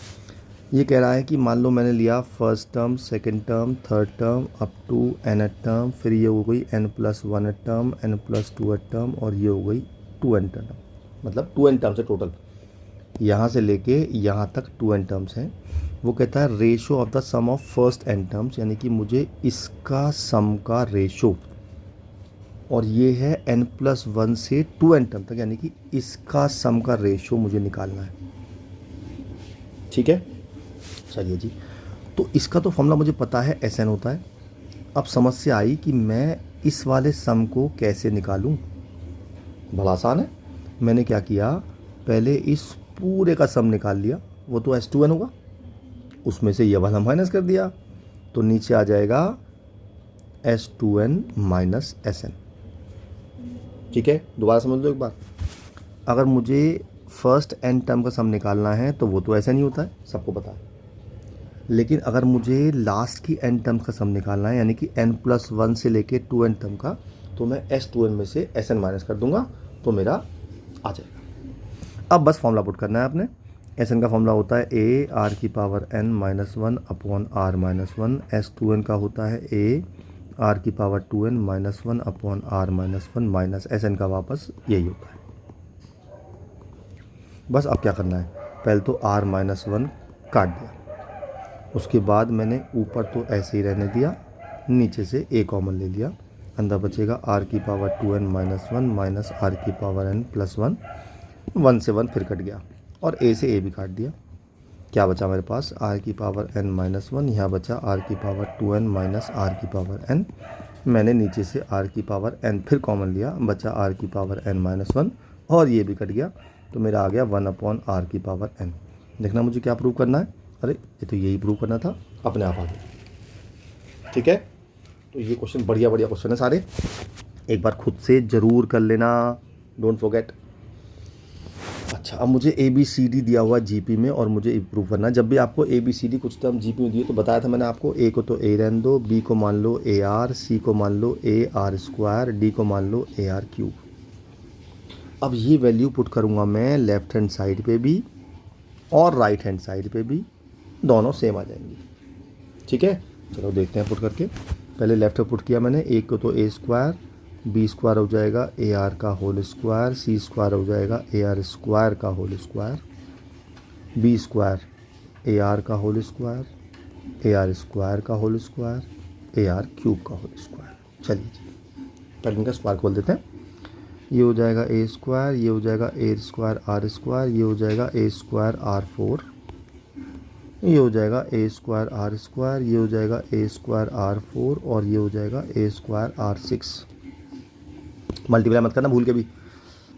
ये कह रहा है कि मान लो मैंने लिया first term, second term, third term up to nth term, फिर ये हो गई n+1th टर्म, n+2th टर्म, और ये हो गई 2nth टर्म, मतलब 2n टर्म्स है टोटल। यहाँ से लेके यहाँ तक 2n टर्म्स हैं। वो कहता है ratio of the sum of first n terms, यानी कि मुझे इसका सम का रेशो, और ये है n+1 से 2n टर्म तक, यानी कि इसका सम का रेशो मुझे निकालना है। ठीक है, चलिए जी। तो इसका तो फॉर्मूला मुझे पता है, Sn होता है। अब समस्या आई कि मैं इस वाले सम को कैसे निकालूं। बड़ा आसान है, मैंने क्या किया, पहले इस पूरे का सम निकाल लिया, वो तो S2n होगा, उसमें से ये वाला माइनस कर दिया, तो नीचे आ जाएगा S2n माइनस Sn। ठीक है, दोबारा समझ लो एक बार। अगर मुझे फर्स्ट n टर्म का सम निकालना है तो वो तो ऐसा नहीं होता है, सबको पता है। लेकिन अगर मुझे लास्ट की n टर्म्स का सम निकालना है, यानी कि n+1 से लेके 2n टर्म का, तो मैं S2n में से Sn माइनस कर दूंगा, तो मेरा आ जाएगा। अब बस फॉर्मूला पुट करना है आपने। Sn का फॉर्मूला होता है a r की power n-1 upon r-1, S2n का होता है a r की power 2n-1 upon r-1 minus Sn का वापस यही होता है। बस अब क्या करना है, पहले तो r-1 काट दिया, उसके बाद मैंने ऊपर तो ऐसे ही रहने दिया, नीचे से a कॉमन ले लिया, अंदर बचेगा r की पावर 2n-1 माइनस r की पावर n+1, 1 से 1 फिर कट गया, और a से a भी काट दिया। क्या बचा मेरे पास, r की पावर n-1, यहाँ बचा r की पावर 2n माइनस r की पावर n, मैंने नीचे से r की पावर n फिर कॉमन लिया, बचा r की पावर n-1, और ये भी कट गया, तो मेरा आ गया 1 अपॉन r की पावर n। देखना मुझे क्या प्रूव करना है, अरे ये तो यही प्रूव करना था, अपने आप आ गया। ठीक है, तो ये क्वेश्चन बढ़िया बढ़िया क्वेश्चन है सारे, एक बार खुद से ज़रूर कर लेना, डोंट फॉरगेट। अच्छा, अब मुझे ABCD दिया हुआ जीपी में, और मुझे इम्प्रूव करना है। जब भी आपको ABCD कुछ टर्म जीपी में दिए तो बताया था मैंने आपको, A को तो A रहने दो, B को मान लो AR, C को मान लो AR², D को मान लो AR³। अब ये वैल्यू पुट करूँगा मैं लेफ्ट हैंड साइड पे भी और राइट हैंड साइड पे भी, दोनों सेम आ जाएंगी। ठीक है, चलो देखते हैं पुट करके। पहले लेफ्ट में पुट किया मैंने, A को तो A², B² हो जाएगा AR का होल स्क्वायर, C² हो जाएगा AR² का होल स्क्वायर, B² AR का होल स्क्वायर, AR² का होल स्क्वायर, AR³ का होल स्क्वायर। चलिए जी, पहले इनका स्क्वायर खोल देते हैं। ये हो जाएगा A², ये हो जाएगा A²R², ये हो जाएगा A²R4, ये हो जाएगा A²R², ये हो जाएगा A²R4, और ये हो जाएगा A²R6। मल्टीप्लाई मत करना भूल के भी,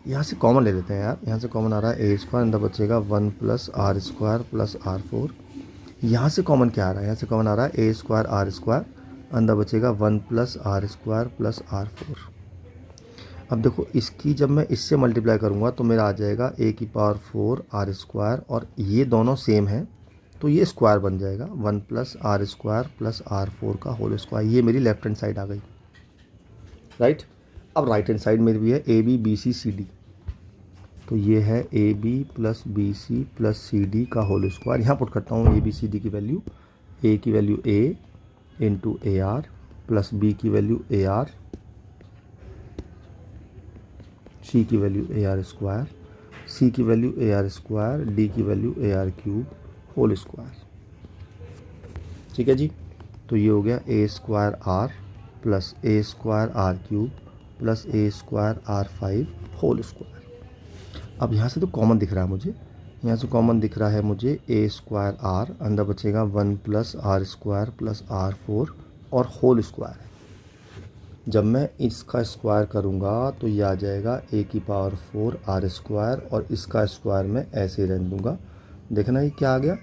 यहाँ से कॉमन ले लेते हैं यार, यहाँ से कॉमन आ रहा है A², अंदर बचेगा 1 + R² + R4। यहाँ से कॉमन क्या आ रहा है, यहाँ से कॉमन आ रहा है A²R², अंदर बचेगा 1 + R² + R4। अब देखो इसकी जब मैं इससे मल्टीप्लाई करूँगा तो मेरा आ जाएगा ए की पावर 4 आर स्क्वायर, और ये दोनों सेम है तो ये स्क्वायर बन जाएगा 1 plus r square plus r 4 का होल स्क्वायर। ये मेरी लेफ्ट हैंड साइड आ गई, राइट। अब राइट हैंड साइड में भी है A B B C C D, तो ये है A B plus B C plus C D का होल स्क्वायर। यहाँ पुट करता हूँ ए बी सी डी की वैल्यू, ए की value A into A R plus B की वैल्यू ए आर, सी की value A are square, C की value A are square, D की value A are cube whole square. ठीक है जी, तो ये हो गया a square r plus a square r cube plus a square r 5 whole square. अब यहाँ से तो कॉमन दिख रहा है मुझे, यहाँ से कॉमन दिख रहा है मुझे ए स्क्वायर आर, अंदर बचेगा 1 plus r square plus r 4 और होल स्क्वायर है। जब मैं इसका स्क्वायर करूँगा तो ये आ जाएगा ए की पावर 4 आर स्क्वायर, और इसका स्क्वायर मैं ऐसे ही रहने दूँगा। देखना ये क्या आ गया,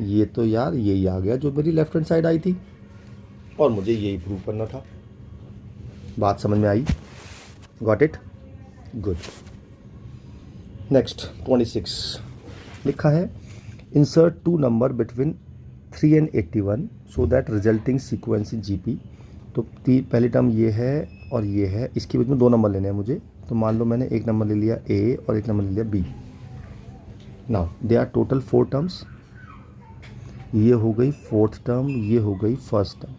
ये तो यार यही आ गया जो मेरी लेफ्ट हैंड साइड आई थी, और मुझे यही प्रूव करना था। बात समझ में आई? Got it? गुड। नेक्स्ट 26 लिखा है, insert 2 number between 3 and 81 so that resulting sequence is GP. तो पहली टर्म ये है और ये है, इसके बीच में 2 नंबर लेने हैं मुझे। तो मान लो मैंने एक नंबर ले लिया ए और एक नंबर ले लिया b. Now they are total 4 terms. ये हो गई 4th टर्म, ये हो गई 1st टर्म।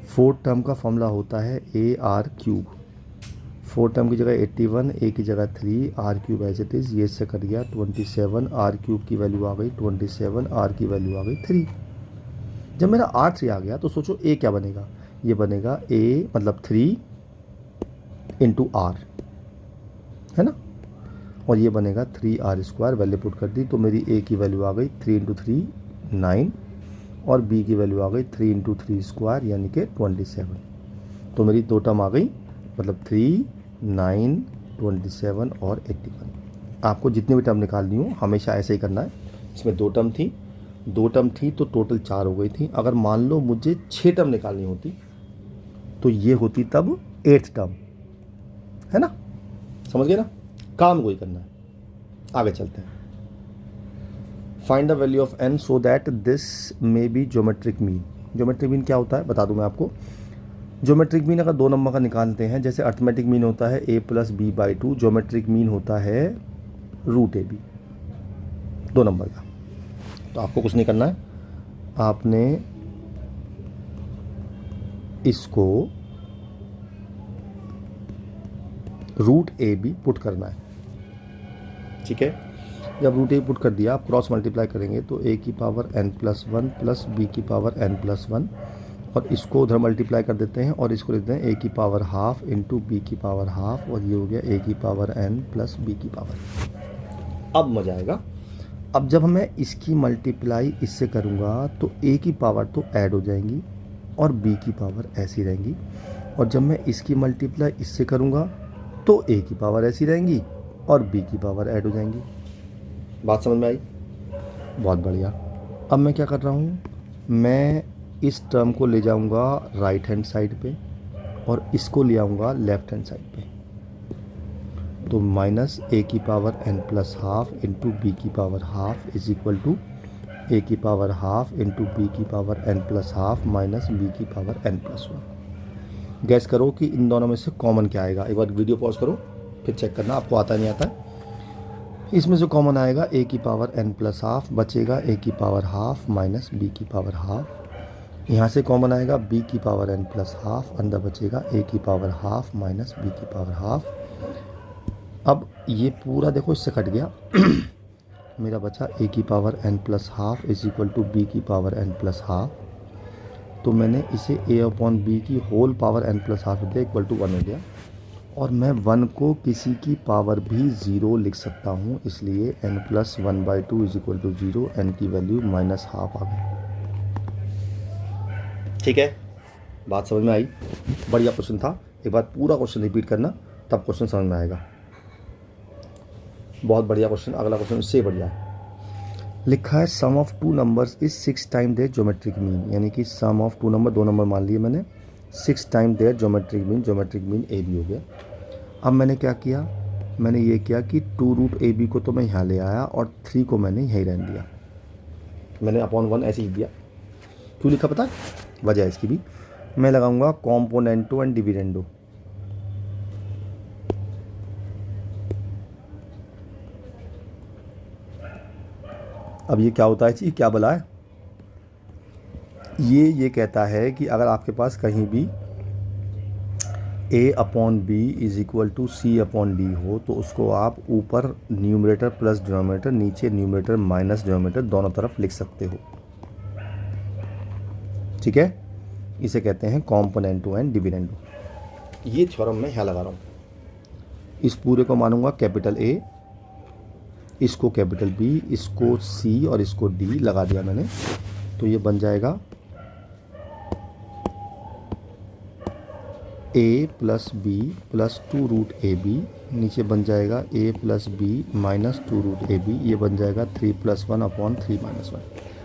4th टर्म का फॉर्मूला होता है a are cube. 4th term की जगह 81, ए की जगह 3, r cube as it is, ये से कट गया 27, आर क्यूब की वैल्यू आ गई 27, आर की वैल्यू आ गई 3। जब मेरा R3 आ गया तो सोचो ए क्या बनेगा, ये बनेगा ए मतलब 3 इंटू आर, है ना, और ये बनेगा 3 आर स्क्वायर। वैल्यू पुट कर दी तो मेरी ए की वैल्यू आ गई 3 इंटू 3 9, और बी की वैल्यू आ गई 3 इंटू 3 स्क्वायर यानी कि 27। तो मेरी 2 टर्म आ गई, मतलब 3 9 27 और 81। आपको जितनी भी टर्म निकालनी हो हमेशा ऐसे ही करना है। इसमें 2 टर्म थी, 2 टर्म थी तो टोटल 4 हो गई थी। अगर मान लो मुझे 6 टर्म निकालनी होती तो ये होती तब 8th टर्म, है ना, समझ गए ना, काम वही करना है। आगे चलते हैं। Find the value of n so that this may be geometric mean. Geometric mean क्या होता है बता दूं मैं आपको। ज्योमेट्रिक मीन अगर 2 नंबर का निकालते हैं, जैसे अर्थमेटिक मीन होता है a plus b by 2, geometric mean होता है रूट ए बी, 2 नंबर का। तो आपको कुछ नहीं करना है, आपने इसको रूट ए बी पुट करना है। ठीक है, जब रूट ए पुट कर दिया आप क्रॉस मल्टीप्लाई करेंगे तो ए की power n plus 1 plus B की पावर n प्लस 1, और इसको उधर मल्टीप्लाई कर देते हैं और इसको लिखते हैं ए की पावर हाफ इंटू बी की पावर हाफ, और ये हो गया ए की पावर n प्लस बी की पावर। अब मजा आएगा। अब जब मैं इसकी मल्टीप्लाई इससे करूँगा तो ए की पावर तो ऐड हो जाएंगी और बी की पावर ऐसी रहेंगी, और जब मैं इसकी मल्टीप्लाई इससे करूँगा तो ए की पावर ऐसी रहेंगी और बी की पावर ऐड हो जाएंगी। बात समझ में आई? बहुत बढ़िया। अब मैं क्या कर रहा हूँ, मैं इस टर्म को ले जाऊँगा राइट हैंड साइड पे और इसको ले आऊँगा लेफ्ट हैंड साइड पे। तो माइनस ए की power n plus half into b की power half is equal to a की पावर हाफ इंटू बी की power n plus half minus b की पावर n प्लस 1। गैस करो कि इन दोनों में से कॉमन क्या आएगा। एक बार वीडियो पॉज करो फिर चेक करना आपको आता नहीं आता है। इसमें से कॉमन आएगा ए की पावर n प्लस हाफ, बचेगा ए की पावर हाफ माइनस बी की पावर हाफ। यहाँ से कॉमन आएगा b की पावर n प्लस हाफ, अंदर बचेगा ए की पावर हाफ माइनस बी की पावर हाफ। अब ये पूरा देखो इससे कट गया मेरा बचा ए की power n plus half is equal to b की पावर n प्लस हाफ। तो मैंने इसे a अपॉन बी की whole power n plus half दिया इक्वल टू 1 हो गया, और मैं 1 को किसी की पावर भी 0 लिख सकता हूँ, इसलिए n plus 1 by 2 is equal to 0, n की वैल्यू माइनस हाफ आ गई। ठीक है, बात समझ में आई? बढ़िया क्वेश्चन था। एक बार पूरा क्वेश्चन रिपीट करना तब क्वेश्चन समझ में आएगा। बहुत बढ़िया क्वेश्चन। अगला क्वेश्चन इससे बढ़िया है। लिखा है sum of 2 numbers is 6 time their geometric mean, यानी कि सम ऑफ 2 नंबर, 2 नंबर मान लिए मैंने, 6 time their geometric mean, geometric mean a b हो गया। अब मैंने क्या किया, मैंने ये किया कि 2√ab को तो मैं यहाँ ले आया और 3 को मैंने यहीं रहने दिया। मैंने अपॉन 1 ऐसे ही दिया। क्यों लिखा पता है? वजह इसकी भी, मैं लगाऊंगा कॉम्पोनेंटो एंड डिविडेंडो। अब ये क्या होता है जी, क्या बोला है ये कहता है कि अगर आपके पास कहीं भी a/b is equal to c/d हो तो उसको आप ऊपर न्यूमरेटर प्लस डिनोमिनेटर, नीचे न्यूमरेटर माइनस डिनोमिनेटर दोनों तरफ लिख सकते हो। ठीक है, इसे कहते हैं कॉम्पोनेंटो एंड डिविडेंडो। ये थ्योरम मैं यहाँ लगा रहा हूँ। इस पूरे को मानूंगा कैपिटल A, इसको कैपिटल B, इसको C और इसको D लगा दिया मैंने। तो ये बन जाएगा a plus B plus 2√ab, नीचे बन जाएगा a plus B minus 2√ab, ये बन जाएगा 3 + 1/3 - 1।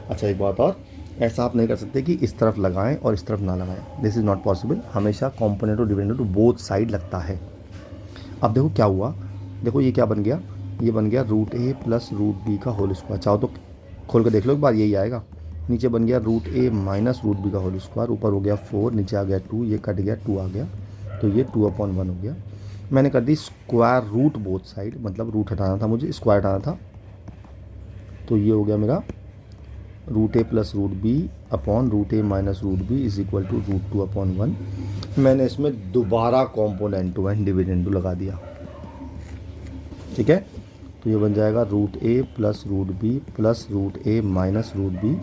अच्छा एक बात और, ऐसा आप नहीं कर सकते कि इस तरफ लगाएं और इस तरफ ना लगाएं, दिस इज़ नॉट पॉसिबल। हमेशा कॉम्पोनेंट और डिविडेंड टू बोथ साइड लगता है। अब देखो क्या हुआ, देखो ये क्या बन गया, ये बन गया √a प्लस √b का होल स्क्वायर। चाहो तो खोल कर देख लो एक बार, यही आएगा। नीचे बन गया √a माइनस √b का होल स्क्वायर, ऊपर हो गया 4, नीचे आ गया 2, ये कट गया 2 आ गया, तो ये 2/1 हो गया। मैंने कर दी स्क्वायर रूट बोथ साइड, मतलब रूट हटाना था मुझे, स्क्वायर हटाना था। तो ये हो गया मेरा √a plus √b upon √a minus √b is equal to √2/1। मैंने इसमें दोबारा कॉम्पोनेंटो एंड डिविडेंडो लगा दिया। ठीक है, तो ये बन जाएगा √a plus √b plus √a minus √b,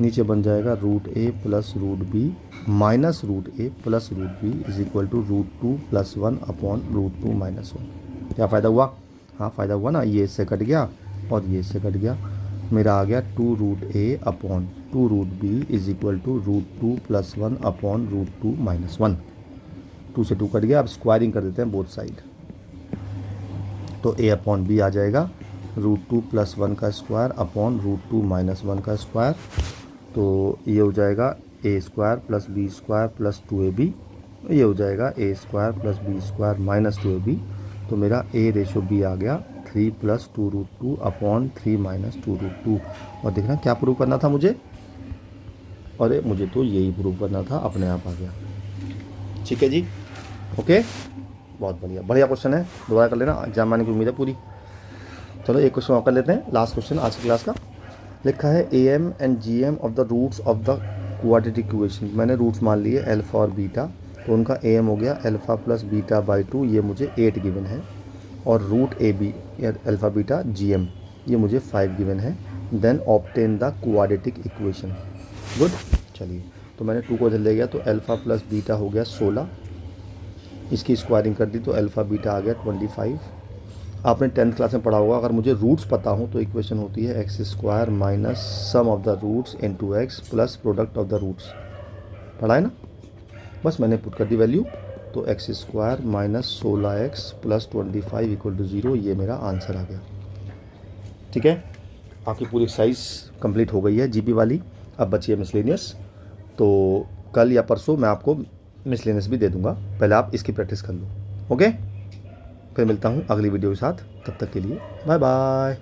नीचे बन जाएगा √a plus √b minus √a plus √b is equal to √2 + 1/√2 - 1। क्या फ़ायदा हुआ? हाँ फ़ायदा हुआ ना, ये इससे कट गया और ये इससे कट गया। मेरा आ गया 2√a upon 2√b is equal to √2 + 1/√2 - 1। 2 से 2 कट गया। अब स्क्वायरिंग कर देते हैं बोथ साइड, तो a/b आ जाएगा √2 + 1 का स्क्वायर अपॉन √2 - 1 का स्क्वायर। तो ये हो जाएगा a² + b² + 2ab, ये हो जाएगा a² + b² माइनस 2ab। तो मेरा a/b आ गया 3 + 2√2/3 - 2√2। और देखना क्या प्रूव करना था मुझे, अरे मुझे तो यही प्रूव करना था, अपने आप आ गया। ठीक है जी, ओके, बहुत बढ़िया, बढ़िया क्वेश्चन है, दोबारा कर लेना, एग्जाम आने की उम्मीद है पूरी। चलो एक क्वेश्चन और कर लेते हैं, लास्ट क्वेश्चन आज की क्लास का। लिखा है AM and GM of the roots of the quadratic equation. मैंने रूट्स मान लिए अल्फ़ा और बीटा, तो उनका AM हो गया अल्फ़ा प्लस बीटा बाई 2, ये मुझे 8 गिवन है। और √AB या अल्फ़ा बीटा GM ये मुझे 5 गिवन है। Then obtain the quadratic equation. Good, चलिए, तो मैंने 2 को इधर ले गया, तो अल्फ़ा प्लस बीटा हो गया 16, इसकी स्क्वायरिंग कर दी तो अल्फ़ा बीटा आ गया 25। आपने 10th क्लास में पढ़ा होगा, अगर मुझे रूट्स पता हो तो इक्वेशन होती है x² minus sum of the roots into x plus product of the roots. पढ़ा है ना? बस मैंने पुट कर दी वैल्यू, तो x² minus 16x plus 25 equal to 0, ये मेरा आंसर आ गया। ठीक है, आपकी पूरी एक्सरसाइज कंप्लीट हो गई है जीपी वाली। अब बची है मिसलेनियस, तो कल या परसों मैं आपको मिसलेनियस भी दे दूंगा, पहले आप इसकी प्रैक्टिस कर लो। ओके, फिर मिलता हूँ अगली वीडियो के साथ, तब तक के लिए बाय बाय।